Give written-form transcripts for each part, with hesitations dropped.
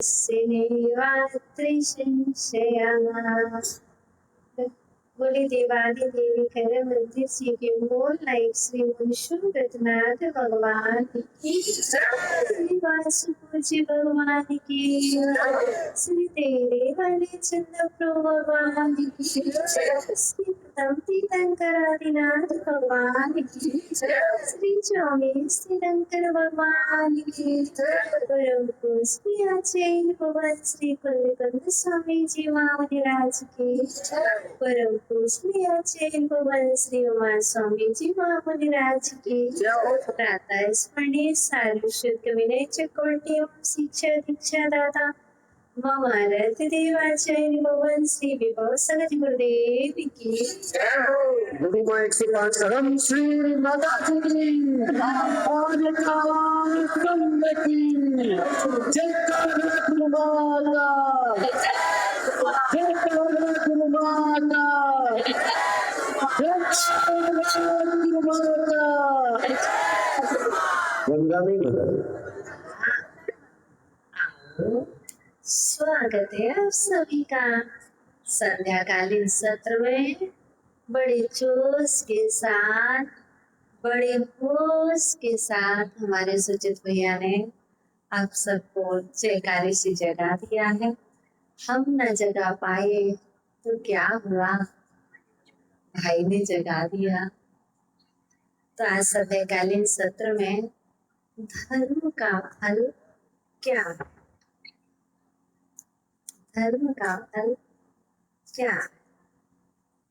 श्रीनिवात्रिशंशया बोले देवादि देवी कर मंदिर श्री के मोल लाइक श्री मुनिषु रत्नाथ भगवान की श्री वासुपूज्य भगवान की श्री तेरे वाले चंद्र प्रभु भगवान की श्री प्रथम तीर्थंकरादिनाथ भगवान की श्री चौबीस तीर्थंकर भगवान की परम श्री आचार्य भगवान श्री कुलकर्णी स्वामी जी महाराज की परम श्री आचार्य भगवान श्री उमा स्वामी जी महाराज की प्रातः स्मरणीय सार्वश्रुत विनय चक्रवर्ती शिक्षा दीक्षा दाता ममारथ देवाचार्य भगवान श्री विभव सगत गुरुदेव की गुरु माइक से परम श्री माता की और की जय गुरु माता जय गुरु माता गुरु माता गंगा में स्वागत है आप सभी का संध्याकालीन सत्र में बड़े जोश के साथ बड़े होश के साथ हमारे सुचित भैया ने आप सबको जयकारी से जगा दिया है। हम न जगा पाए तो क्या हुआ, भाई ने जगा दिया। तो आज संध्याकालीन सत्र में धर्म का फल क्या, धर्म का फल क्या?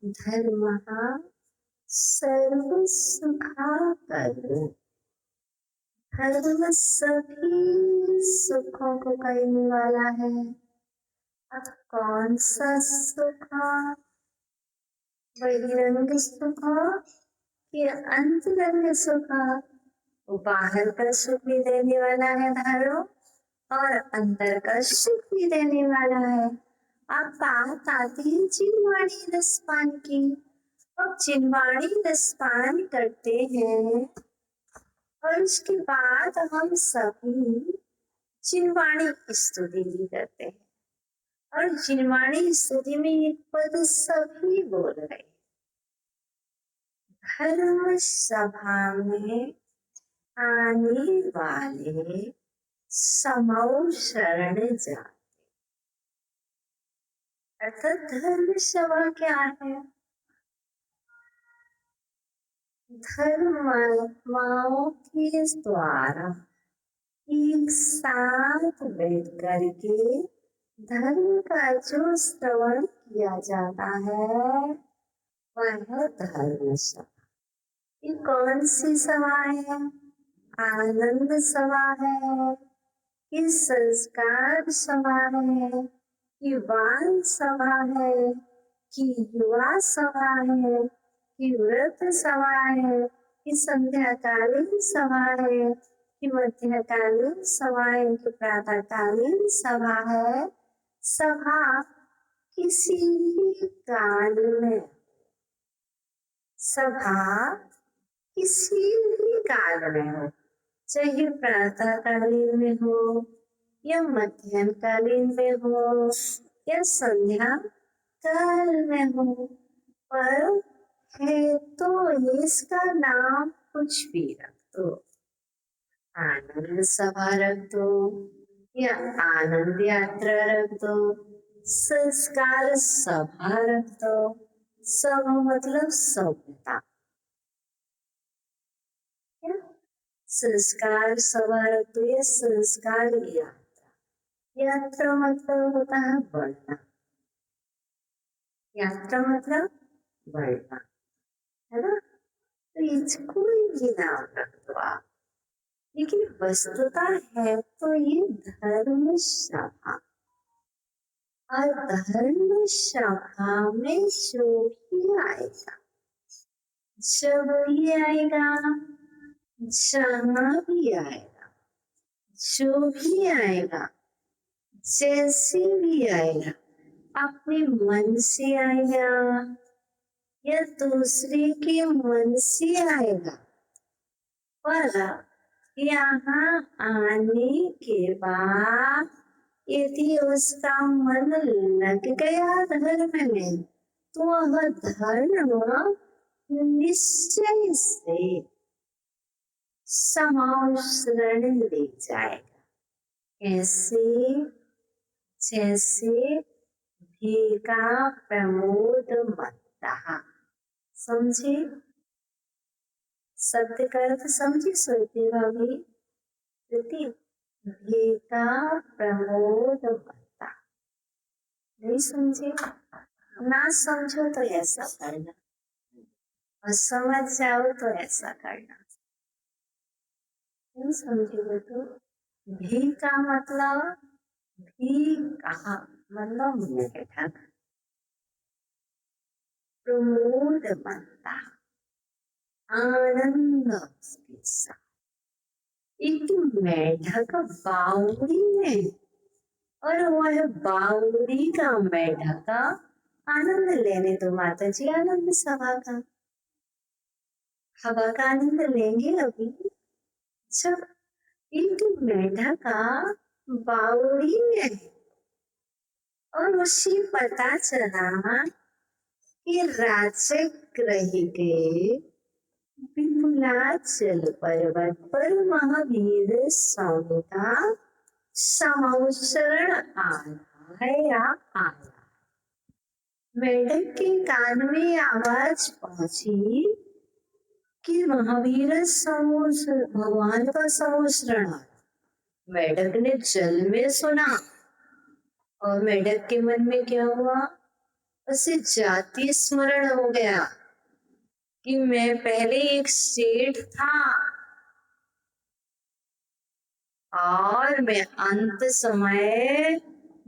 धर्म सर्व सुखाकर, धर्म सभी सुखों को करने वाला है। अब कौन सा सुख, बहिरंग सुख या अंतरंग सुख? बाहर का सुख भी देने वाला है धर्म और अंदर का सुख भी देने वाला है। आप बात आती है जिनवाणी रसपान की। अब जिनवाणी रसपान करते हैं और उसके बाद हम सभी जिनवाणी स्तुति भी करते हैं और जिनवाणी स्तुति में एक पद सभी बोल रहे। धर्म सभा में आने वाले समौ शरण जाते। अर्थात धर्म सभा क्या है? धर्मात्माओं के द्वारा एक साथ बैठ करके धर्म का जो श्रवण किया जाता है वह धर्म सभा। ये कौन सी सभा है? आनंद सभा है, ये संस्कार सभा है, कि बाल सभा है, कि युवा सभा है, कि व्रत सभा है, कि संध्याकालीन सभा है, कि मध्यकालीन सभा है, कि प्रातःकालीन सभा है। सभा किसी भी काल में, सभा किसी भी काल में हो, चाहे प्रातःकालीन में हो या मध्यम कालीन में हो या संध्या काल में हो, पर है तो इसका नाम कुछ भी रख दो। आनंद सभा रख दो या आनंद यात्रा रख दो, संस्कार सभा रख दो। सभा मतलब सभ्यता। संस्कार सभा रख दो या संस्कार यात्रा। यात्रा मतलब होता है बढ़ना, यात्रा मतलब बढ़ना, है ना? तो इसको भी नाम रख दो आप, लेकिन वस्तुता है तो ये धर्म सभा। और धर्म सभा में जो भी आएगा, जब भी आएगा, जहाँ भी आएगा, जो भी आएगा, जैसे भी आएगा, अपने मन से आएगा या दूसरे के मन से आएगा, पर यहाँ आने के बाद यदि उसका मन लग गया धर्म में तो वह धर्म निश्चय से समावसरण ले जाएगा। ऐसे जैसे भीगा प्रमोद मत्ता। समझे? शब्द का अर्थ समझी सुनते भाभी? भीगा प्रमोद मत्ता। नहीं समझे? ना समझो तो ऐसा करना, और समझ जाओ तो ऐसा करना। नहीं समझे तो भी का मतलब भी कहा मतलब मेढक। प्रमोद मत्ता आनंद के साथ। एक मेढक बावड़ी में, और वह बावड़ी का मेढक आनंद लेने तो माता जी आनंद सभा का, हवा का आनंद लेंगे अभी। जब एक मेढक बावड़ी में और उसी पता चला कि राजगृह के विपुलाचल पर्वत पर महावीर स्वामी का समावसरण आया है या आया। मेढक के कान में आवाज पहुंची कि महावीर भगवान का समावसरण आया। मेढक ने जल में सुना, और मेढक के मन में क्या हुआ? उसे जाति स्मरण हो गया कि मैं पहले एक सेठ था और मैं अंत समय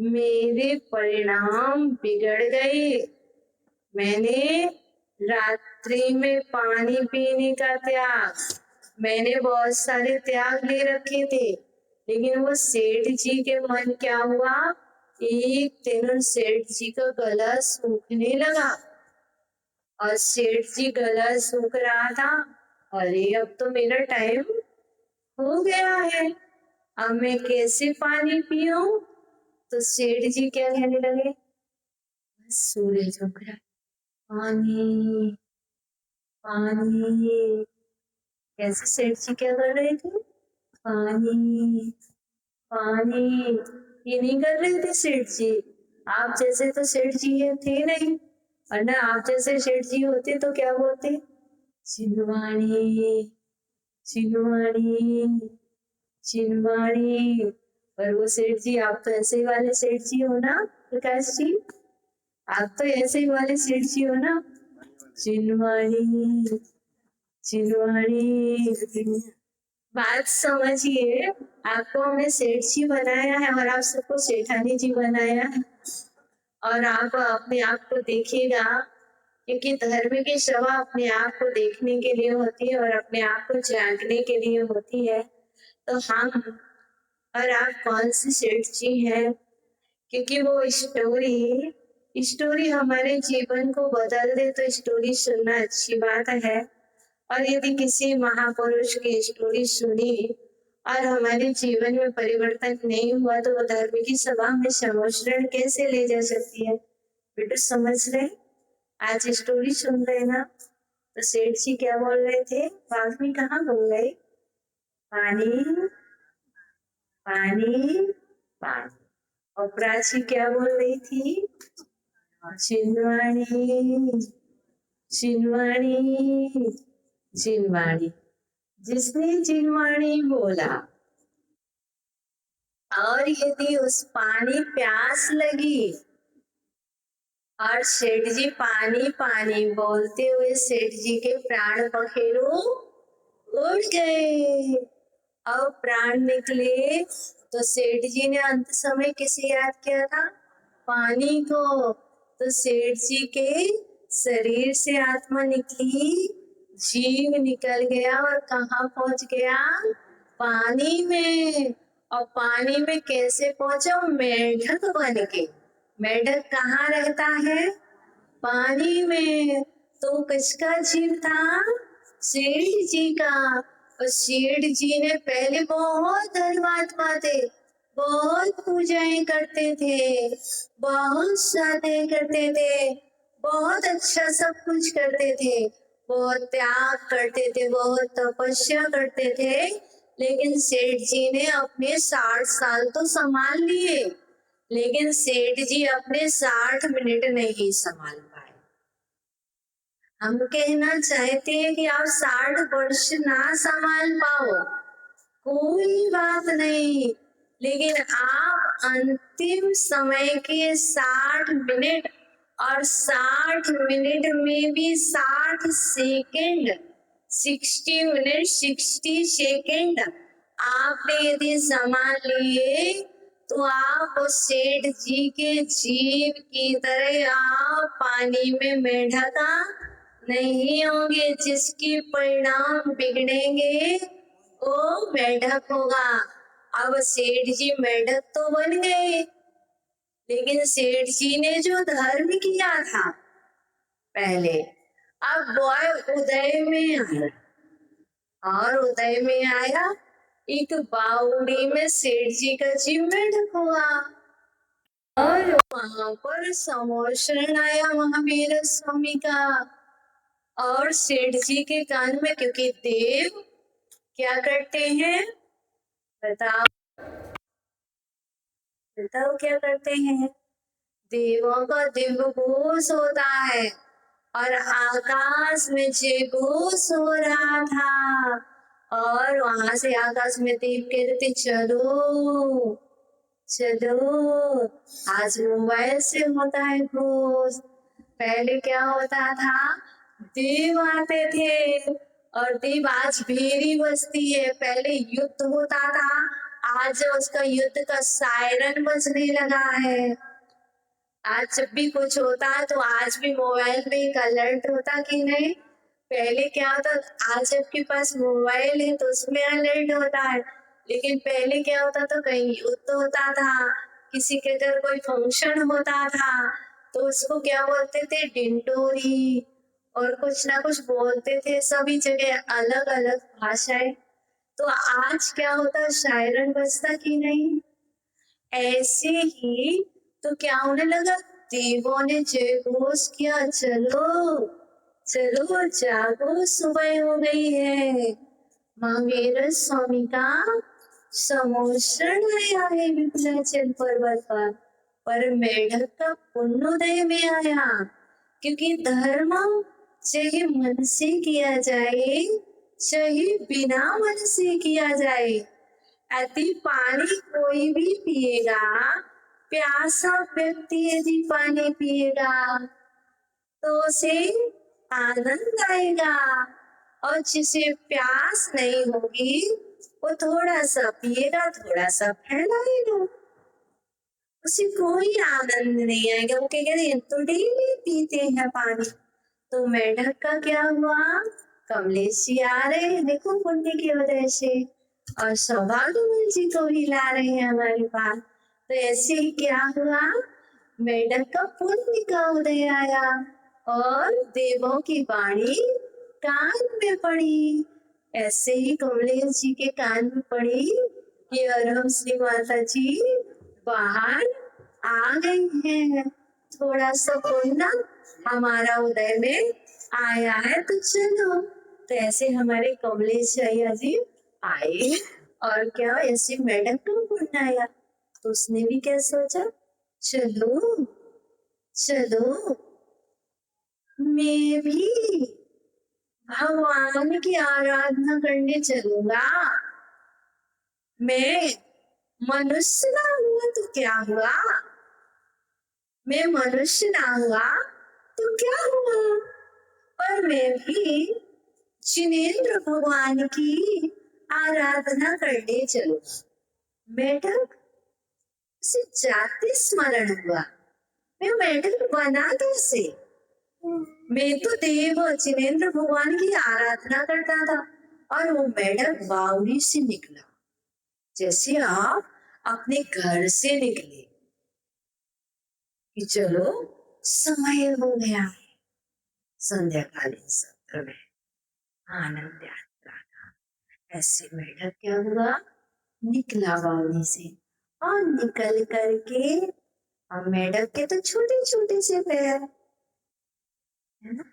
मेरे परिणाम बिगड़ गए। मैंने रात्रि में पानी पीने का त्याग, मैंने बहुत सारे त्याग ले रखे थे, लेकिन वो सेठ जी के मन क्या हुआ? एक दिन उन सेठ जी का गला सूखने लगा, और सेठ जी गला सूख रहा था। अरे अब तो मेरा टाइम हो गया है, अब मैं कैसे पानी पीऊं? तो सेठ जी क्या कहने लगे? सूरज उग रहा, पानी पानी। कैसे सेठ जी क्या कर रहे थे? पानी पानी। ये नहीं कर रहे थे सेठ जी। आप जैसे तो सेठ जी थे नहीं, वरना आप जैसे सेठ जी होते तो क्या बोलते? चिनवाणी चिनवाणी चिनवाणी। पर वो सेठ जी, आप तो ऐसे वाले सेठ जी हो ना प्रकाश जी? आप तो ऐसे वाले सेठ जी हो ना? चिनवाणी चिनवाणी। बात समझिए, आपको हमने सेठ जी बनाया है और आप सबको सेठानी जी बनाया है। और आप अपने आप को देखिएगा, क्योंकि धर्म की सभा अपने आप को देखने के लिए होती है और अपने आप को जांचने के लिए होती है। तो हम और आप कौन सी सेठ जी हैं? क्योंकि वो स्टोरी हमारे जीवन को बदल दे तो स्टोरी सुनना अच्छी बात है। और यदि किसी महापुरुष की स्टोरी सुनी और हमारे जीवन में परिवर्तन नहीं हुआ तो वो धर्म की सभा में समोषण कैसे ले जा सकती है? बेटा समझ रहे? आज स्टोरी सुन रहे ना? तो सेठ जी क्या बोल रहे थे? बाद में कहाँ बोल गए? पानी पानी पानी। और प्राची क्या बोल रही थी? चिनवाणी चिनवाणी चिनवाणी। जिसने चिनवाणी बोला, और यदि उस पानी प्यास लगी और सेठ जी पानी पानी बोलते हुए सेठ जी के प्राण पखेरु उड़ गए। अब प्राण निकले तो सेठ जी ने अंत समय किसे याद किया था? पानी को। तो सेठ जी के शरीर से आत्मा निकली, जीव निकल गया और कहाँ पहुंच गया? पानी में। और पानी में कैसे पहुंचा? मेढक बन के। मेढक कहाँ रहता है? पानी में। तो किसका जीव था? सेठ जी का। और सेठ जी ने पहले बहुत धर्मात्मा थे, बहुत पूजाएं करते थे, बहुत श्राद्धें करते थे, बहुत अच्छा सब कुछ करते थे, बहुत त्याग करते थे, बहुत तपस्या करते थे। लेकिन सेठ जी ने अपने 60 साल तो संभाल लिए, लेकिन सेठ जी अपने 60 मिनट नहीं संभाल पाए। हम कहना चाहते हैं कि आप 60 वर्ष ना संभाल पाओ, कोई बात नहीं, लेकिन आप अंतिम समय के 60 मिनट और 60 मिनट में भी 60 सेकंड, 60 मिनट 60 सेकंड आपने यदि संभाल लिए तो आप सेठ जी के जीव की तरह आप पानी में मेढका नहीं होंगे, जिसकी परिणाम बिगड़ेंगे वो मेढक होगा। अब सेठ जी मेढक तो बन गए, लेकिन सेठ जी ने जो धर्म किया था पहले, अब बॉय उदय में आया, और उदय में आया एक बावड़ी में सेठ जी का जीव मेढक हुआ, और वहां पर समोषण आया महावीर स्वामी का। और सेठ जी के कान में, क्योंकि देव क्या करते हैं, बताओ बताओ क्या करते हैं, देवों का दिव्य घोष होता है, और आकाश में जयघोष हो रहा था, और वहां से आकाश में देव कहते चलो चलो, आज मोबाइल से होता है घोष, पहले क्या होता था, देव आते थे, और देव आज भेरी बजती है, पहले युद्ध होता था, आज उसका युद्ध का सायरन बजने लगा है। आज जब भी कुछ होता है तो आज भी मोबाइल में एक अलर्ट होता कि नहीं, पहले क्या होता, आज आपके पास मोबाइल है तो उसमें अलर्ट होता है, लेकिन पहले क्या होता था, कहीं युद्ध होता था, किसी के घर कोई फंक्शन होता था तो उसको क्या बोलते थे, डिंडोरी, और कुछ ना कुछ बोलते थे, सभी जगह अलग अलग भाषाएं। तो आज क्या होता, शायरन बजता कि नहीं, ऐसे ही तो क्या होने लगा, देवों ने जय घोष किया, चलो चलो जागो, सुबह हो गई है, महावीर स्वामी का समोषण आया है विंध्याचल पर्वत पर मेढक का पुण्योदय में आया, क्योंकि धर्म चाहे मन से किया जाए चाहे बिना मन से किया जाए, यदि पानी कोई भी पिएगा, प्यासा व्यक्ति यदि पानी पिएगा तो उसे आनंद आएगा, और जिसे प्यास नहीं होगी वो थोड़ा सा पिएगा, थोड़ा सा फैलाएगा, उसे कोई आनंद नहीं आएगा, वो कहेगा ये तो डेली पीते हैं पानी। तो मेढक का क्या हुआ, कमलेश जी आ रहे हैं देखो पुण्य की वजह से, और सौभाग्यवल जी को भी ला रहे हैं हमारे पास, तो ऐसे ही क्या हुआ, मेढक का पुण्य का उदय आया, और देवों की वाणी कान में पड़ी, ऐसे ही कमलेश जी के कान में पड़ी कि अरहम श्री माता जी बाहर आ गई हैं, थोड़ा सा पुण्य हमारा उदय में आया है तो चलो। तो ऐसे हमारे कमलेश भैया जी आए, और क्या ऐसे मैडम को पुण्य आया, तो उसने भी क्या सोचा, चलो चलो मैं भी भगवान की आराधना करने चलूंगा, मैं मनुष्य ना हुआ तो क्या हुआ, मैं मनुष्य ना हुआ तो क्या हुआ, पर मैं भी जिनेंद्र भगवान की आराधना करने चलूंगा। मेढक से जाति स्मरण हुआ, मैं मेढक बना कैसे, मैं तो देव जिनेंद्र भगवान की आराधना करता था, और वो मेढक बावड़ी से निकला, जैसे आप अपने घर से निकले कि चलो समय हो गया, संध्याकालीन सत्र में आनंद यात्रा का, ऐसे मेढक क्या हुआ, निकला बावड़ी से, और निकल करके, और मेढक के तो छोटे छोटे से पैर है ना,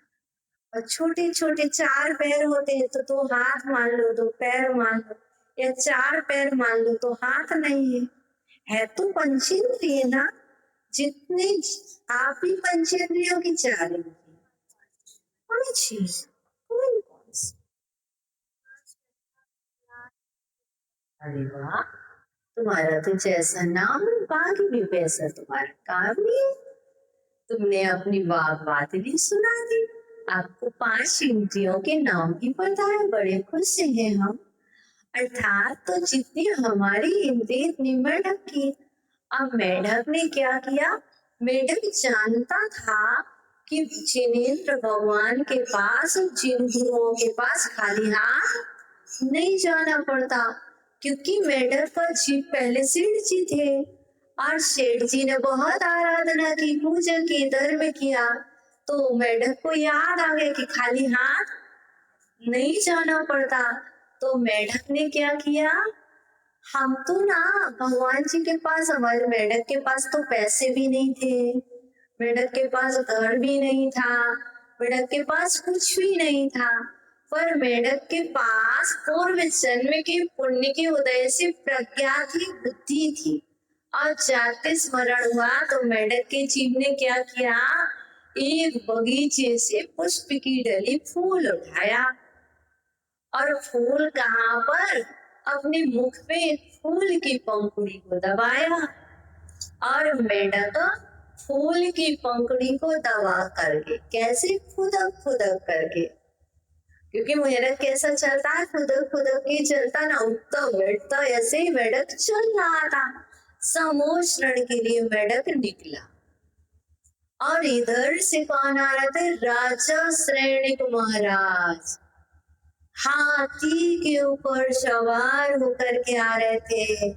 और छोटे छोटे 4 पैर होते हैं तो 2 हाथ मान लो, 2 पैर मान लो, या 4 पैर मान लो तो हाथ नहीं है तो पंचेंद्रिय ना, जितने आप ही पंचेंद्रियों की 4 इंद्रिय, कोई चीज, कोई कौन सी। अरे वाह, तुम्हारा तो जैसा नाम बाकी भी वैसा तुम्हारा काम भी है। तुमने अपनी बात भी सुना दी। आपको 5 इंद्रियों के नाम भी पता है, बड़े खुश हैं हम। अर्थात तो जितनी हमारी इंद्रिय मेढक की। अब मेढक ने क्या किया, मेढक जानता था कि जिनेंद्र भगवान के पास, जिन गुरुओं के पास खाली हाथ नहीं जाना पड़ता, क्योंकि मेढक का जी पहले सेठ जी थे और सेठ जी ने बहुत आराधना की, पूजा की, धर्म किया, तो मेढक को याद आ गया कि खाली हाथ नहीं जाना पड़ता। तो मेढक ने क्या किया, हम तो ना भगवान जी के पास, हमारे मेढक के पास तो पैसे भी नहीं थे, मेढक के पास घर भी नहीं था, मेढक के पास कुछ भी नहीं था, पर मेढक के पास पूर्व जन्म के पुण्य के उदय से प्रज्ञा थी, बुद्धि थी, और जाते स्मरण हुआ तो मेढक के जीव ने क्या किया, एक बगीचे से पुष्प की डली फूल उठाया, और फूल कहाँ पर, अपने मुख में फूल की पंखुड़ी को दबाया, और मेढक फूल की पंखुड़ी को दबा करके, कैसे, खुदक खुदक करके, क्योंकि मेढक कैसा चलता है, खुदक खुदक ही चलता ना, उठता बैठता ऐसे ही मेढक चल रहा था। समोषण के लिए मेढक निकला, और इधर से कौन आ रहे थे, राजा श्रेणिक महाराज हाथी के ऊपर सवार होकर के आ रहे थे।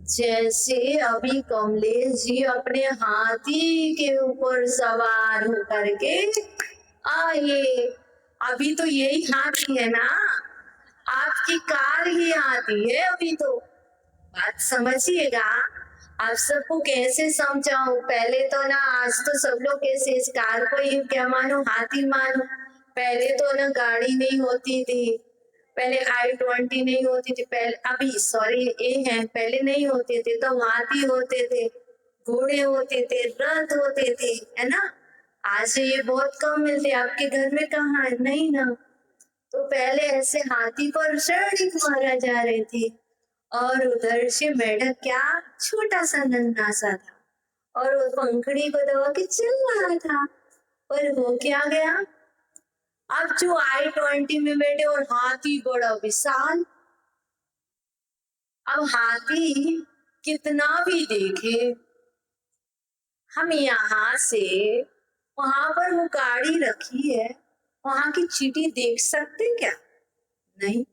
जैसे अभी कमलेश जी अपने हाथी के ऊपर सवार होकर के आए, अभी तो यही हाथी है ना, आपकी कार ही हाथी है अभी तो, बात समझिएगा। आप सबको कैसे समझाऊं, पहले तो ना, आज तो सब लोग कैसे इस कार को ही क्या मानो, हाथी मानो। पहले तो ना गाड़ी नहीं होती थी, पहले i20 नहीं होती थी, पहले अभी सॉरी ये है, पहले नहीं होते थे तो हाथी होते थे, घोड़े होते थे, रथ होते थे, है ना। आज ये बहुत कम मिलते, आपके घर में कहाँ है, नहीं ना। तो पहले ऐसे हाथी पर सैनिक मारा जा रहे थे, और उधर से मेढक क्या, छोटा सा नन्हा सा था, और वो पंखड़ी को दबा के चल रहा था, पर हो क्या गया, अब जो i20 में बैठे और हाथी बड़ा विशाल, अब हाथी कितना भी देखे, हम यहाँ से वहां पर वो गाड़ी रखी है, वहां की चीटी देख सकते क्या, नहीं,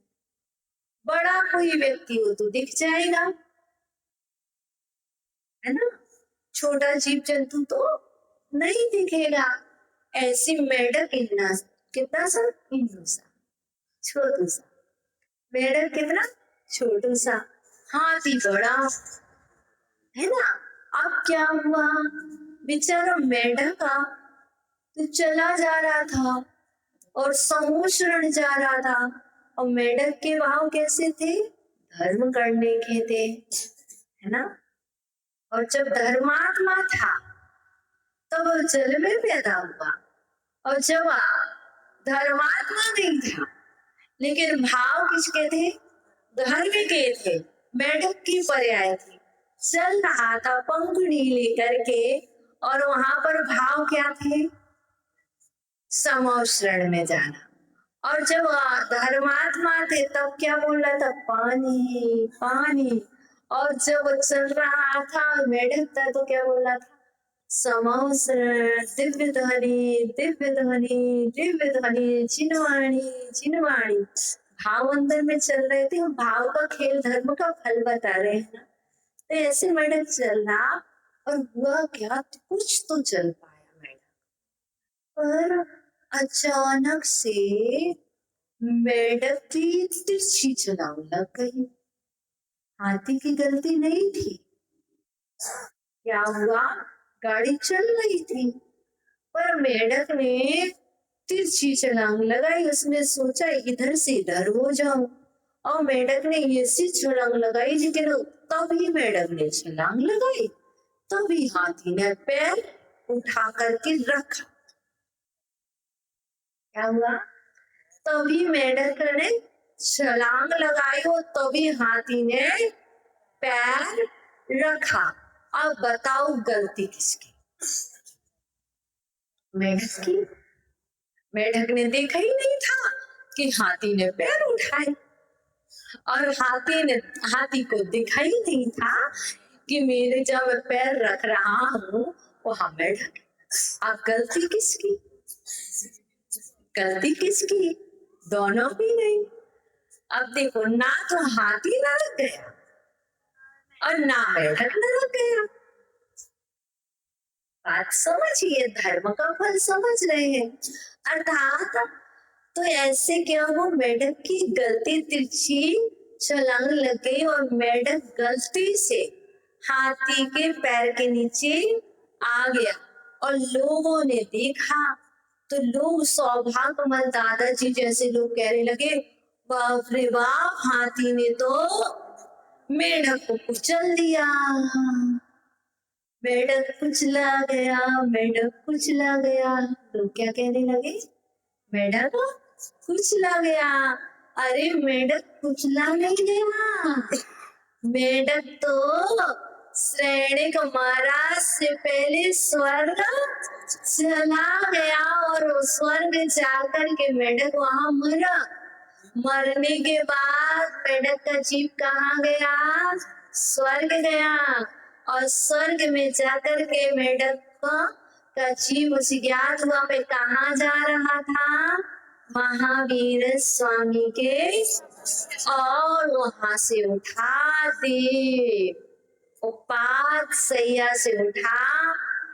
बड़ा कोई व्यक्ति हो तो दिख जाएगा, है ना, छोटा जीव जंतु तो नहीं दिखेगा। ऐसी मेढक कितना सा, इन्नू सा, छोटू सा, मेढक कितना छोटू सा, हाथी बड़ा, है ना। अब क्या हुआ, बेचारा मेढक का तो चला जा रहा था और समोषण जा रहा था, और मेढक के भाव कैसे थे, धर्म करने के थे, है ना। और जब धर्मात्मा था तब वो जल में पैदा हुआ, और जब धर्मात्मा नहीं था लेकिन भाव किसके थे, धर्म के थे, मेढक की पर्याय थी, चल रहा था पंखुड़ी लेकर के, और वहां पर भाव क्या थे, समोषण में जाना। और जब धर्मात्मा थे तब क्या बोल रहा था, पानी पानी, और जब चल रहा था मेढक था तो क्या बोल रहा था, समोषण, दिव्य ध्वनि दिव्य ध्वनि दिव्य ध्वनि, चिनवाणी चिनवाणी, भाव अंदर में चल रहे थे, भाव का खेल धर्म का फल बता रहे हैं ना। तो ऐसे मेढक चलना, और हुआ क्या, कुछ तो चल पाया मेढक, पर अचानक से मेढक की तिरछी छलांग लग गई। हाथी की गलती नहीं थी, क्या हुआ, गाड़ी चल रही थी पर मेढक ने तिरछी छलांग लगाई। उसने सोचा इधर से इधर हो जाऊं, और मेढक ने ऐसी छलांग लगाई, लेकिन तभी मेढक ने छलांग लगाई तभी हाथी ने पैर उठा करके रखा। क्या हुआ, तभी मेढक ने छलांग लगाई और तभी हाथी ने पैर रखा। अब बताओ गलती किसकी? मेढक की। मेढक ने देखा ही नहीं था कि हाथी ने पैर उठाए, और हाथी को दिखा ही नहीं था कि मेरे जब मैं पैर रख रहा हूँ वहां मेढक। अब गलती किसकी? गलती किसकी? दोनों भी नहीं। अब देखो, ना तो हाथी नरक गया और ना मेढक नरक गया। बात समझिए, धर्म का फल समझ रहे हैं। अर्थात तो ऐसे क्या हो, मेढक की गलती तिरछी छलांग लग गई और मेढक गलती से हाथी के पैर के नीचे आ गया, और लोगों ने देखा तो लोग सौभाग्यमंद दादाजी जैसे लोग कहने लगे, बाप रे बाप, हाथी ने तो मेढक को कुचल दिया। मेढक कुचला गया, मेढक कुचला गया। लोग क्या कहने लगे, मेढक कुचला गया। अरे मेढक कुचला नहीं गया, मेढक तो श्रेणिक महाराज से पहले स्वर्ग चला गया, और वो स्वर्ग जाकर के मेढक वहां मरा। मरने के बाद मेढक का जीव कहाँ गया? स्वर्ग गया, और स्वर्ग में जाकर के मेढक का जीव उस ज्ञात हुआ पे कहाँ जा रहा था? महावीर स्वामी के। और वहां से उठा दे, उपात सैया से उठा,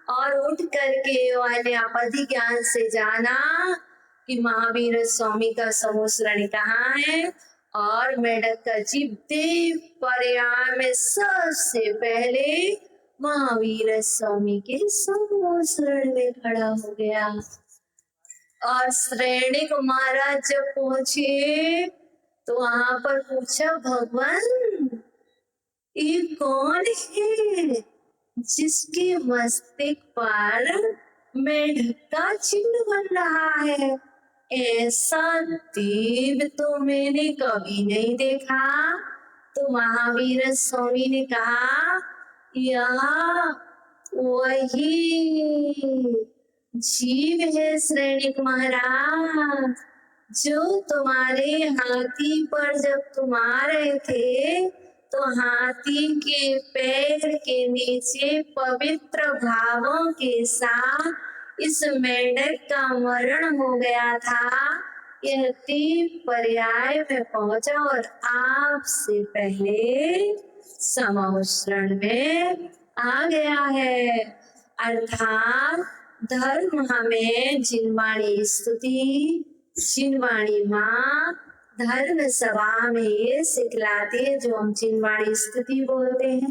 और उठ करके वाले आपदी ज्ञान से जाना कि महावीर स्वामी का समूसरण कहाँ है, और मेढक का जीव देव पर्याय में सबसे पहले महावीर स्वामी के समूसरण में खड़ा हो गया। और श्रेणिक महाराज जब पहुंचे तो वहां पर पूछा, भगवान ये कौन है जिसके मस्तक पर मेढक का चिन्ह बन रहा है? ऐसा देव तो मैंने कभी नहीं देखा। तो महावीर स्वामी ने कहा, यह वही जीव है श्रेणिक महाराज, जो तुम्हारे हाथी पर जब तुम आ रहे थे तो हाथी के पैर के नीचे पवित्र भावों के साथ इस मेढक का मरण हो गया था। यह तीन पर्याय में पहुंचा और आपसे पहले समूसरण में आ गया है। अर्थात धर्म हमें जिनवाणी स्तुति, जिनवाणी माँ धर्म सभा में ये सिखलाती है, जो हम जिनवाणी स्तुति बोलते हैं।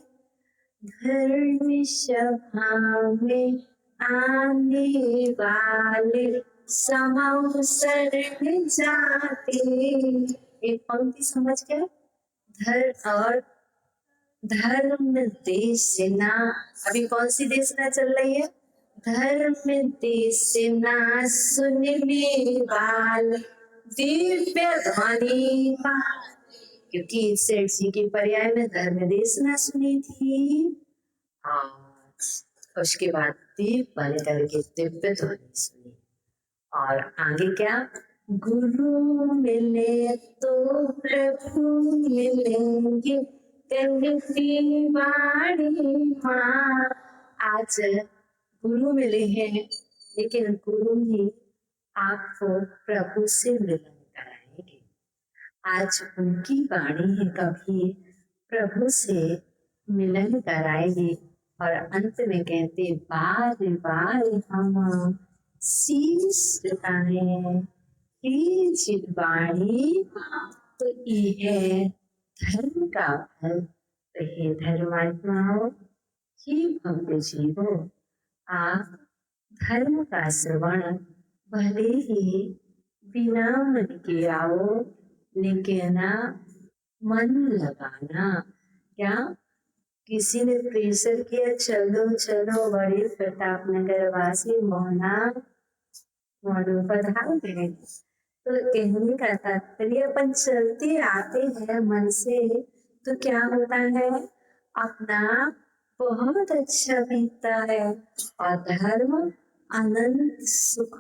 धर्म सभा में आने वाले समूसरण जाते। एक पंक्ति समझ गए? और धर्म देश ना, अभी कौन सी देश ना चल रही है? धर्म देश ना सुनने वाले दिव्य ध्वनि, क्योंकि सेठ जी के पर्याय में धर्म देश ना सुनी थी, उसके बाद दीप बन करके दिव्य ध्वनि सुनी। और आगे क्या? गुरु मिले तो प्रभु मिलेंगे, कहती वाणी माँ। आज गुरु मिले हैं, लेकिन गुरु ही आपको प्रभु से मिलन कराएंगे। आज उनकी वाणी है, कभी प्रभु से मिलन कराएंगे। और अंत में कहते, बार बार हम शीश झुकाएं हे जिनवाणी। तो ये है धर्म का फल। तो हे धर्मात्माओं, हे भव्य जीवो, आप धर्म का श्रवण भले ही बिना मन के आओ, लेकिन ना मन लगाना। क्या किसी ने प्रेशर किया, चलो चलो बड़े प्रताप नगर वासी मोहना मोहन पधार गए, तो कहने का तात्पर्य अपन चलते आते हैं मन से, तो क्या होता है, अपना बहुत अच्छा बीतता है। और धर्म अनंत सुख।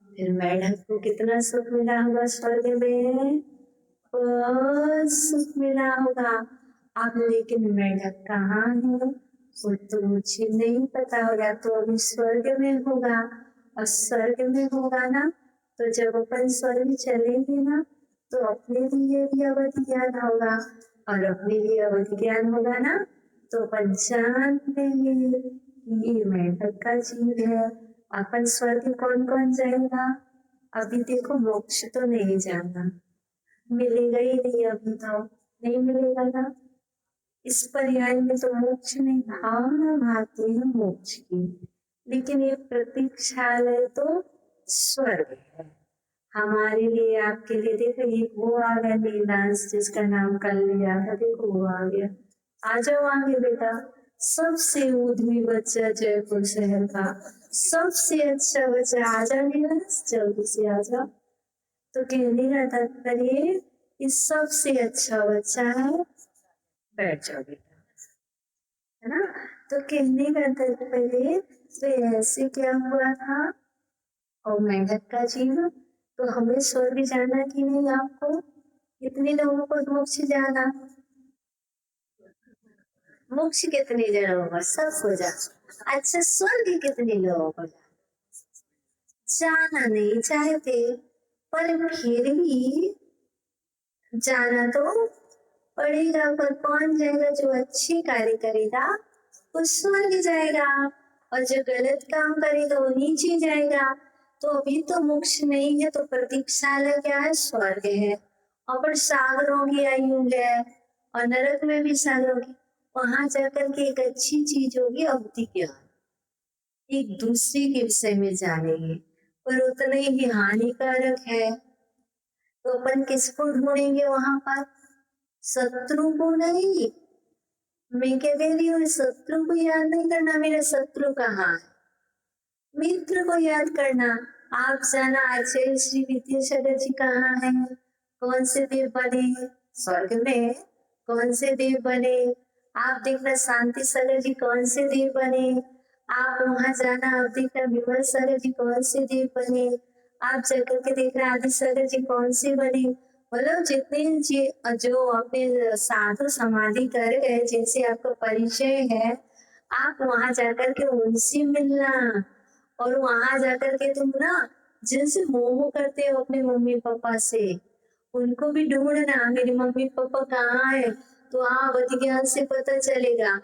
फिर मेढक को कितना सुख मिला होगा स्वर्ग में, बहुत सुख मिला होगा। अब लेकिन मेढक कहाँ है, वो तो मुझे नहीं पता होगा। तो अभी स्वर्ग में होगा, और स्वर्ग में होगा ना, तो जब अपन स्वर्ग चलेंगे ना, तो अपने लिए भी अवधि ज्ञान होगा, और अपने लिए अवधि ज्ञान होगा ना, तो अपन जान लेंगे कि ये मेढक का जीव है। अपन स्वर्ग कौन कौन जाएगा? अभी देखो मोक्ष तो नहीं जाना, मिलेगा ही नहीं, अभी तो नहीं मिलेगा ना। इस पर्याय में तो मोक्ष नहीं, भावना भाती है मोक्ष की, लेकिन ये प्रतीक्षालय तो स्वर्ग है हमारे लिए, आपके लिए। देखो ये वो आ गया नीलांश, जिसका नाम कल लिया था, देखो वो आ गया। आ जाओ आगे बेटा। सबसे ऊधमी बच्चा जयपुर शहर का, सबसे अच्छा बच्चा, आ जाओ नीलांश, जल्दी से आ जाओ। तो कहने का तात्पर्य इस सबसे अच्छा बच्चा है, बैठ जाओ बेटा, है ना। तो कहने का तात्पर्य तो ऐसे क्या हुआ था, और मेढक का जीव, तो हमें स्वर्ग जाना कि नहीं आपको? कितने लोगों को मोक्ष जाना? मोक्ष कितने जनों को? सबको जाना। अच्छा स्वर्ग कितने लोगों को जाना नहीं चाहते, पर फिर भी जाना तो पड़ेगा। पर कौन जाएगा? जो अच्छे कार्य करेगा वो स्वर्ग जाएगा, और जो गलत काम करेगा वो नीचे जाएगा। तो अभी तो मोक्ष नहीं है, तो प्रतीक्षालय क्या है? स्वर्ग है। और पर सागरों की आयु है, और नरक में भी सागरों की, वहां जाकर के एक अच्छी चीज होगी, अवधि ज्ञान, एक दूसरे के विषय में जानेंगे, पर उतने ही हानिकारक है। तो अपन किसको ढूंढेंगे वहां पर? शत्रु को नहीं। मैं क्या कह रही हूँ, शत्रु को याद नहीं करना, मेरा शत्रु कहाँ है, मित्र को याद करना। आप जाना आचार्य श्री विद्यासागर जी कहाँ है, कौन से देव बने? स्वर्ग में। कौन से देव बने? आप देखना शांति सागर जी कौन से देव बने, आप वहां जाना, आप देखना विमल सागर जी कौन से देव बने, आप जाकर के देखना आदि सागर जी कौन से बने। मतलब जितने जो अपने साधु समाधि कर गए, जिनसे आपका परिचय है, आप वहां जाकर के उनसे मिलना। और वहां जाकर के तुम ना जिनसे मोह करते हो अपने मम्मी पापा से, उनको भी ढूंढना, मेरे मम्मी पापा कहाँ है। तो हाँ, अवधि ज्ञान से पता चलेगा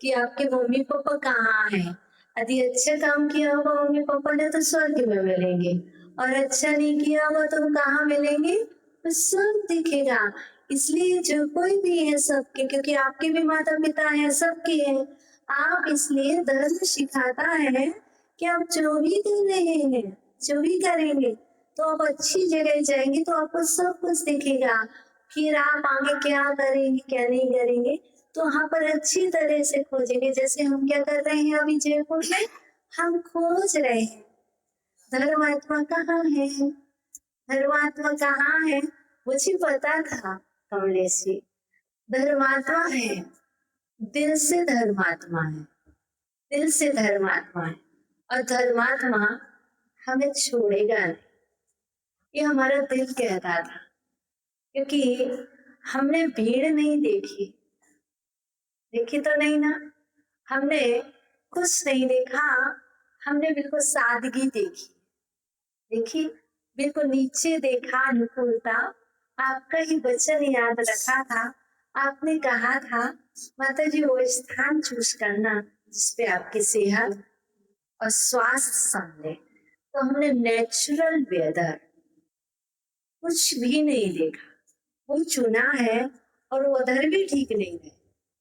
कि आपके मम्मी पापा कहाँ हैं। यदि अच्छा काम किया होगा मम्मी पापा ने, तो स्वर्ग में मिलेंगे, और अच्छा नहीं किया होगा तो कहाँ मिलेंगे? तो सब दिखेगा। इसलिए जो कोई भी है सबके, क्योंकि आपके भी माता पिता हैं, सबके हैं। आप इसलिए धर्म सिखाता है कि आप जो भी कर रहे हैं, जो भी करेंगे, तो आप अच्छी जगह जाएंगे तो आपको सब कुछ दिखेगा। फिर आप आगे क्या करेंगे क्या नहीं करेंगे, तो वहां पर अच्छी तरह से खोजेंगे। जैसे हम क्या कर रहे हैं अभी जयपुर में, हम खोज रहे हैं धर्मात्मा कहाँ है, धर्मात्मा कहाँ है। मुझे पता था कमलेश जी, धर्मात्मा है, दिल से धर्मात्मा है, दिल से धर्मात्मा है। और धर्मात्मा हमें छोड़ेगा नहीं, ये हमारा दिल कहता था। क्योंकि हमने भीड़ नहीं देखी, देखी तो नहीं ना, हमने कुछ नहीं देखा, हमने बिल्कुल सादगी देखी, देखी बिल्कुल नीचे देखा, अनुकूलता। आपका ही वचन याद रखा था, आपने कहा था माता जी वो स्थान चूज करना जिसपे आपकी सेहत और स्वास्थ्य संभले। तो हमने नेचुरल वेदर कुछ भी नहीं देखा, वो चुना है, और वो उधर भी ठीक नहीं है।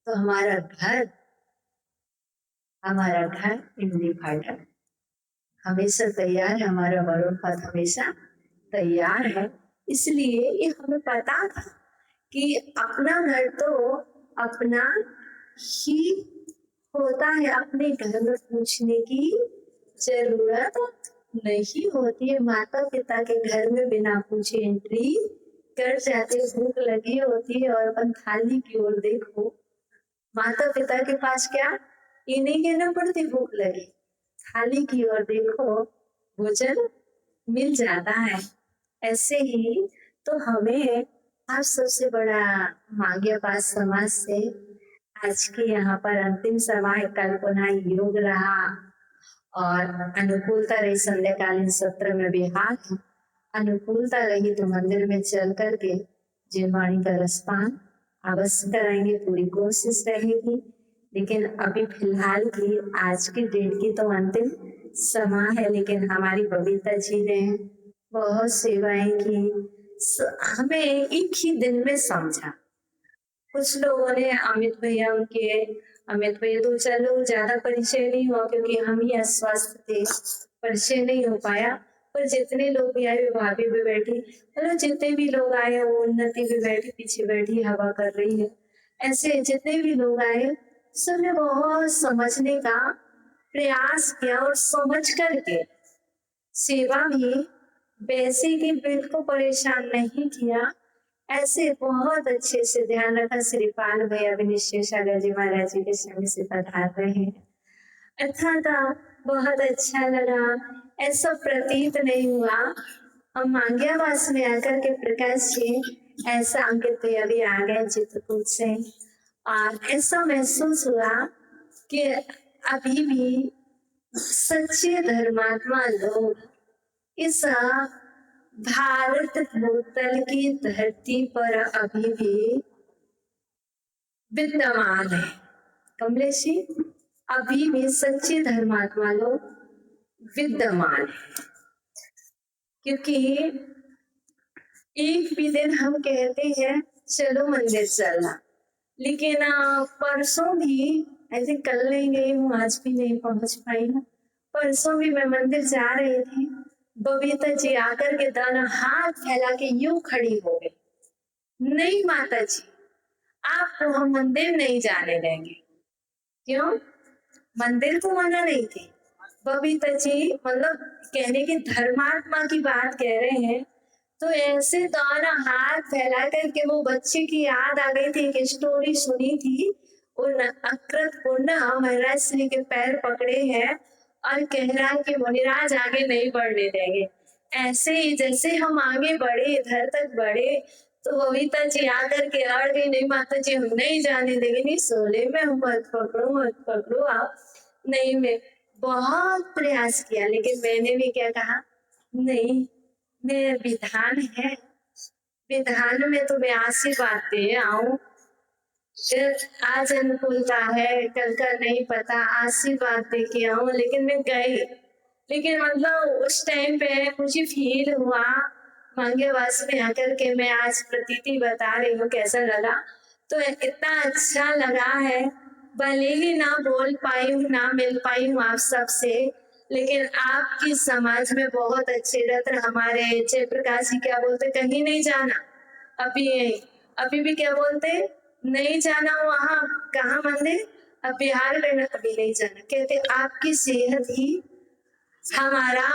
तो हमारा घर हमारा घर इमली फाटक हमेशा तैयार है, हमारा वरुण पथ हमेशा तैयार है। इसलिए ये हमें पता था कि अपना घर तो अपना ही होता है, अपने घर में पूछने की जरूरत नहीं होती है। माता पिता के घर में बिना पूछे एंट्री कर जाते, भूख लगी होती है और अपन थाली की ओर देखो, माता पिता के पास क्या ये नहीं कहना पड़ती भूख लगी, थाली की ओर देखो भोजन मिल जाता है। ऐसे ही तो हमें आज सबसे बड़ा मांग्या पास समाज से आज के यहाँ पर अंतिम सभा कल्पना योग रहा और अनुकूलता रही, संध्याकालीन सत्र में बिहार अनुकूलता रही तो मंदिर में चल करके जिनवाणी का रसपान अवश्य कराएंगे, पूरी कोशिश रहेगी। लेकिन अभी फिलहाल की आज की डेट की तो अंतिम समय है, लेकिन हमारी बबीता जी ने बहुत सेवाएं की, हमें एक ही दिन में समझा। कुछ लोगों ने अमित भैया दो चार लोग ज्यादा परिचय नहीं हुआ क्योंकि हम ही अस्वस्थ थे, परिचय नहीं हो पाया। पर जितने लोग भी आए, भाभी भी बैठी, मतलब जितने भी लोग आए, वो उन्नति भी बैठी पीछे बैठी हवा कर रही है, ऐसे जितने भी लोग आए सबने बहुत समझने का प्रयास किया और समझ करके सेवा भी वैसे ही बिल्कुल परेशान नहीं किया, ऐसे बहुत अच्छे से ध्यान रखा। श्रीपाल भैया भी निश्चय सागर जी महाराज जी के संग से पधार रहे हैं, अर्थात बहुत अच्छा लगा। ऐसा प्रतीत नहीं हुआ हम मांग्यावास में आकर के प्रकाश जी ऐसा अंकित भैया भी आ गए चित्रकूट से, और ऐसा महसूस हुआ कि अभी भी सच्चे धर्मात्मा लोग इस भारत भूतल की धरती पर अभी भी विद्यमान है। कमलेश जी, अभी भी सच्चे धर्मात्मा लोग विद्यमान है, क्योंकि एक भी दिन हम कहते हैं चलो मंदिर चलना, लेकिन परसों भी ऐसे कल नहीं गई हूँ, आज भी नहीं पहुंच पाई हूँ। परसों भी मैं मंदिर जा रही थी, बबीता जी आकर के दाना हाथ फैला के यूं खड़ी हो गई, नहीं माता जी आपको हम मंदिर नहीं जाने देंगे। क्यों? मंदिर को मना नहीं थी। बबीता जी मतलब कहने की धर्मात्मा की बात कह रहे हैं, तो ऐसे दाना हाथ फैला करके वो बच्चे की याद आ गई थी, एक स्टोरी सुनी थी, उन अकृत पुण्य महाराज श्री के पैर पकड़े हैं और कह रहा है कि मुनिराज आगे नहीं बढ़ने देंगे। ऐसे ही जैसे हम आगे बढ़े, इधर तक बढ़े, तो बबीता जी आकर के अड़ गई, नहीं माता जी हम नहीं जाने देंगे, नहीं सोले में हम मत पकड़ो आप नहीं। मैं बहुत प्रयास किया, लेकिन मैंने भी क्या कहा, नहीं मैं विधान है, विधान में तो मैं आशीर्वाद दे आऊं, आज अनुकूलता है कल का नहीं पता, आशीर्वाद दे के आऊं। लेकिन मैं गई, लेकिन मतलब उस टाइम पे मुझे फील हुआ मांग्यावास में आकर के, मैं आज प्रतीति बता रही हूँ कैसा लगा, तो इतना अच्छा लगा है। भले ही ना बोल पाई हूँ, ना मिल पाई हूँ आप सबसे, लेकिन आपकी समाज में बहुत अच्छे रत्न हमारे जयप्रकाश जी क्या बोलते, कहीं नहीं जाना, अभी भी क्या बोलते, नहीं जाना वहां, कहाँ मंदिर, अब बिहार में अभी नहीं जाना, कहते आपकी सेहत ही हमारा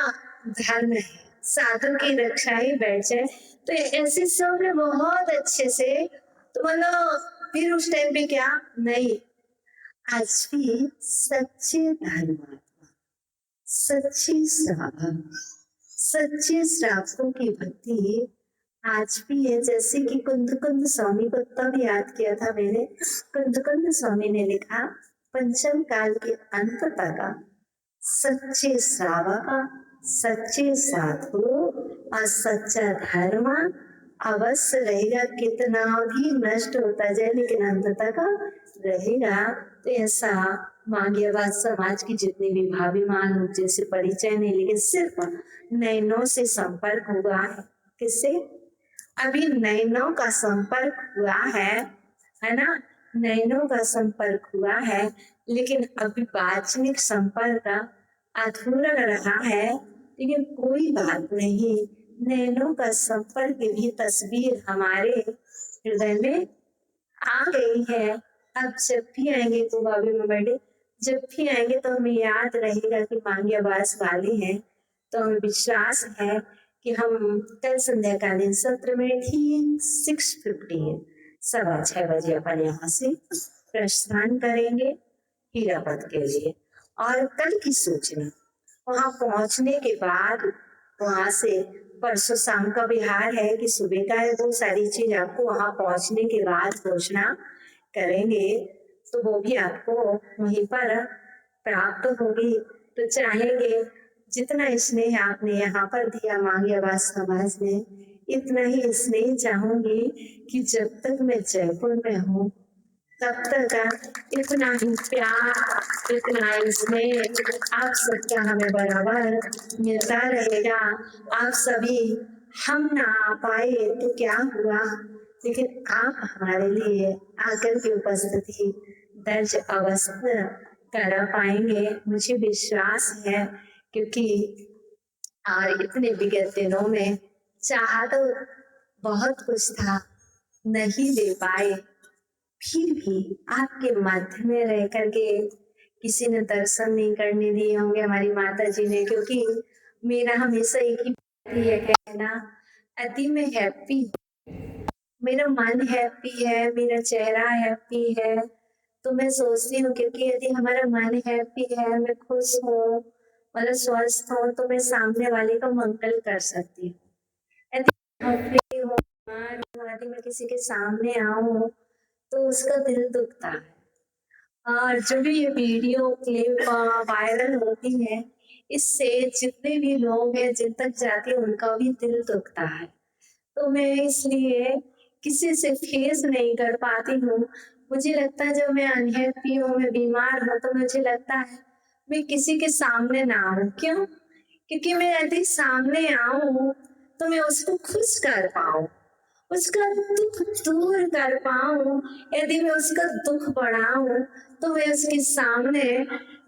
धर्म है, साधु की रक्षा ही बैठ जाए। तो ऐसे सब ने बहुत अच्छे से, तो मतलब फिर उस टाइम पे क्या नहीं, आज भी सच्चे धर्मात्मा, सच्ची श्रावक, सच्चे श्रावकों की भक्ति आज भी है। जैसे कि कुंद स्वामी को तब याद किया था मैंने, कुंद स्वामी ने लिखा, पंचम काल के अंत तक सच्चे श्रावक, सच्चे साधु और सच्चा धर्म अवश्य रहेगा, कितना भी नष्ट होता जाए लेकिन अंत तक रहेगा। तो ऐसा मांग्यवाद समाज की जितनी भी भाभी मान लोग जैसे परिचय नहीं, लेकिन सिर्फ नैनों से संपर्क हुआ है। किससे? अभी नैनों का संपर्क हुआ है ना, नयनों का संपर्क हुआ है, लेकिन अभी वाचनिक संपर्क अधूरा रहा है। लेकिन कोई बात नहीं, नयनों का संपर्क भी तस्वीर हमारे हृदय में आ गई है। अब जब भी आएंगे तो बाबी में बैठे, जब भी आएंगे तो हमें याद रहेगा कि मांगी आवाज वाले हैं। तो हमें विश्वास है कि हम कल संध्याकालीन सत्र में ठीक 6:15 6:15 अपन यहाँ से प्रस्थान करेंगे हीरापद के लिए। और कल की सूचना वहां पहुंचने के बाद, वहां से परसों शाम का विहार है कि सुबह का है, वो सारी चीज आपको वहां पहुंचने के बाद घोषणा करेंगे। तो वो भी आपको वहीं पर प्राप्त होगी। तो चाहेंगे जितना स्नेह आपने यहाँ पर दिया मांगी आवाज समाज में, इतना ही स्नेह चाहूंगी कि जब तक मैं जयपुर में हूँ तब तक इतना ही प्यार, इतना ही स्नेह आप सबका हमें बराबर मिलता रहेगा। आप सभी, हम ना आ पाए तो क्या हुआ, लेकिन आप हमारे लिए आकर की उपस्थिति दर्ज अवश्य करा पाएंगे, मुझे विश्वास है। क्योंकि और इतने विगत दिनों में चाहा तो बहुत कुछ था, नहीं दे पाए, फिर भी आपके मध्य में रह करके किसी ने दर्शन नहीं करने दिए होंगे हमारी माता जी ने। क्योंकि मेरा हमेशा एक ही है कहना, अति में हैप्पी, मेरा मन हैप्पी है, मेरा चेहरा हैप्पी है। तो मैं सोचती हूँ क्योंकि यदि हमारा मन हैप्पी है, मैं खुश हूँ, मतलब स्वस्थ हूँ, तो मैं सामने वाले का मंगल कर सकती हूँ। यदि हैप्पी हूँ, बीमार हूँ, यदि मैं किसी के सामने आऊँ तो उसका दिल दुखता है। और जो भी ये वीडियो क्लिप वायरल होती है, इससे जितने भी लोग हैं जिन तक जाती है उनका भी दिल दुखता है। तो मैं इसलिए किसी से फेस नहीं कर पाती हूँ। मुझे लगता है जब मैं अनहैप्पी हूँ, मैं बीमार हूँ, तो मुझे लगता है मैं किसी के सामने ना आऊँ। क्यों? क्योंकि मैं यदि सामने आऊँ तो मैं उसको खुश कर पाऊँ, उसका दुख दूर कर पाऊं। यदि मैं उसका दुख बढ़ाऊं तो मैं उसके सामने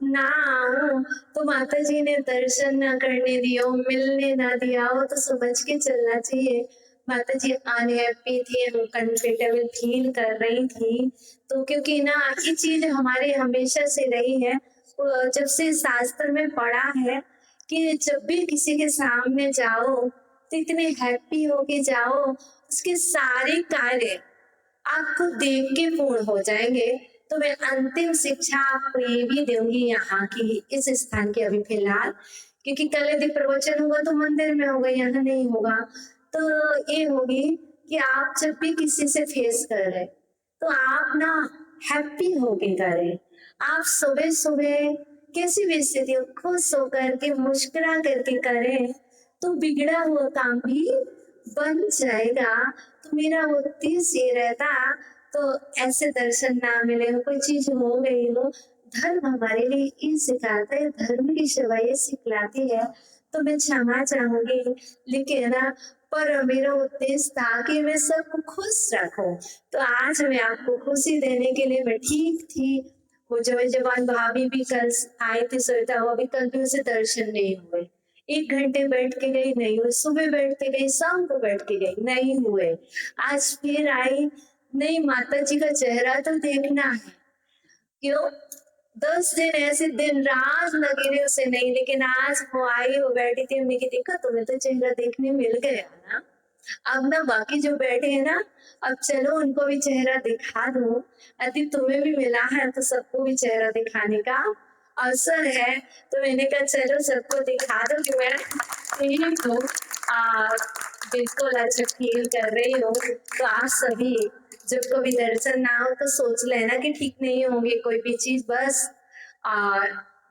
ना आऊं, तो माता जी ने दर्शन ना करने दिया हो, मिलने ना दिया हो, तो समझ के चलना चाहिए माता जी अनहैप्पी थी, अनकंफर्टेबल फील कर रही थी। तो क्योंकि ना ये चीज हमारे हमेशा से रही है, जब से शास्त्र में पढ़ा है कि जब भी किसी के सामने जाओ तो इतने हैप्पी होके जाओ, उसके सारे कार्य आपको देख के पूर्ण हो जाएंगे। तो मैं अंतिम शिक्षा आपको ये भी दूंगी यहाँ की, इस स्थान की अभी फिलहाल, क्योंकि कल यदि प्रवचन होगा तो मंदिर में होगा, यहाँ नहीं होगा। तो ये होगी कि आप जब भी किसी से फेस कर रहे तो आप ना हैप्पी होके करें। आप सुबह सुबह किसी भी स्थिति में खुश होकर के मुस्कुरा करके करें तो बिगड़ा हुआ काम भी बन जाएगा। तो मेरा उद्देश्य ये रहता, तो ऐसे दर्शन ना मिले हो, कोई चीज हो गई हो, धर्म हमारे लिए ये सिखाता है, धर्म की सेवा ये सिखलाती है, तो मैं क्षमा चाहूंगी। लेकिन ना पर मेरा उद्देश्य था कि मैं सबको खुश रखूं। तो आज मैं आपको खुशी देने के लिए मैं ठीक थी। वो जवान भाभी भी कल आई थी, सरिता वो भी कल भी उसे दर्शन नहीं हुए। 1 घंटे बैठ के गई, नहीं हुए, सुबह बैठ के गई, शाम को बैठ के गई, नहीं हुए। आज फिर आई, नहीं माता जी का चेहरा तो देखना है। क्यों? 10 दिन ऐसे दिन रात लगे रहे उसे नहीं, लेकिन आज वो आई, वो बैठी थी, हमने की देखा तुम्हें तो चेहरा देखने मिल गया ना। अब ना बाकी जो बैठे हैं ना, अब चलो उनको भी चेहरा दिखा दो। यदि तुम्हें भी मिला है तो सबको भी चेहरा दिखाने का अवसर है। तो मैंने कहा चलो सबको दिखा दो कि मैं ठीक हूँ, बिल्कुल अच्छा फील कर रही हूँ। तो आप सभी जब कभी दर्शन ना हो तो सोच लेना कि ठीक नहीं होंगे कोई भी चीज, बस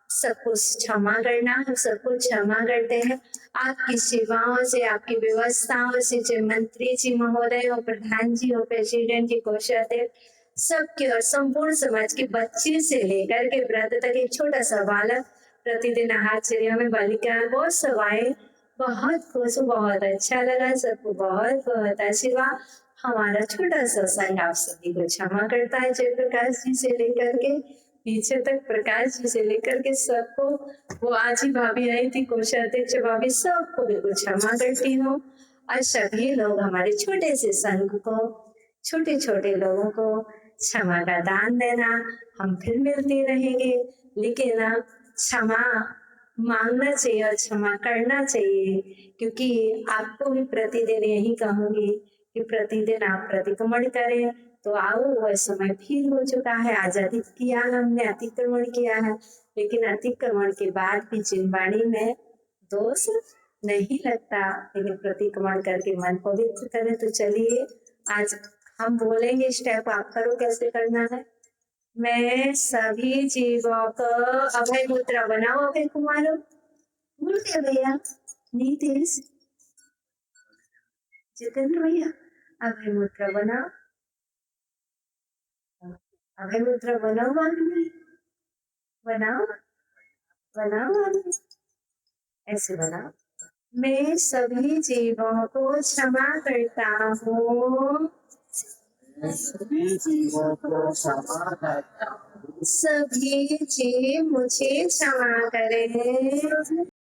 सब कुछ क्षमा करना, हम सब कुछ क्षमा करते हैं। आपकी सेवाओं से, आपकी व्यवस्थाओं से, चाहे मंत्री जी महोदय हो, प्रधान जी हो, प्रेसिडेंट जी, कोषाध्यक्ष, सबके और संपूर्ण समाज के बच्चे से लेकर के वृद्ध तक एक छोटा सा बालक प्रतिदिन आहारचर्या में बालिका बहुत सवाए, बहुत खुश, बहुत अच्छा लगा, सबको बहुत बहुत आशीर्वाद। हमारा छोटा सा संघ आप सभी को क्षमा करता है। जयप्रकाश जी से लेकर के पीछे तक, प्रकाश जी से लेकर के सबको, वो आज ही भाभी आई थी, कोषाध्यक्ष भाभी, सबको बिल्कुल क्षमा करती हूँ। और सभी लोग हमारे छोटे से संघ को, छोटे छोटे लोगों को क्षमा का दान देना। हम फिर मिलते रहेंगे, लेकिन ना क्षमा मांगना चाहिए और क्षमा करना चाहिए, क्योंकि आपको भी प्रतिदिन यही कहूंगी कि प्रतिदिन आप प्रतिक्रमण करें। तो आओ, वह समय फिर हो चुका है, आजादी किया हमने, अतिक्रमण किया है, लेकिन अतिक्रमण के बाद भी जिनवाणी में दोष नहीं लगता, लेकिन प्रतिक्रमण करके मन पवित्र करें। तो चलिए आज हम बोलेंगे, स्टेप आप करो कैसे करना है। मैं सभी जीवों को अभय मुद्रा बनाओ। अभय कुमार भूल गए भैया, नीतीश, जितेंद्र भैया, अभय मुद्रा बनाओ, अभय मुद्रा बनाओ, आदमी बनाओ, बनाओ आदमी, ऐसे बनाओ। मैं सभी जीवों को क्षमा करता हूँ, सभी जीवों को क्षमा करता हूँ। सभी जीव मुझे क्षमा करें।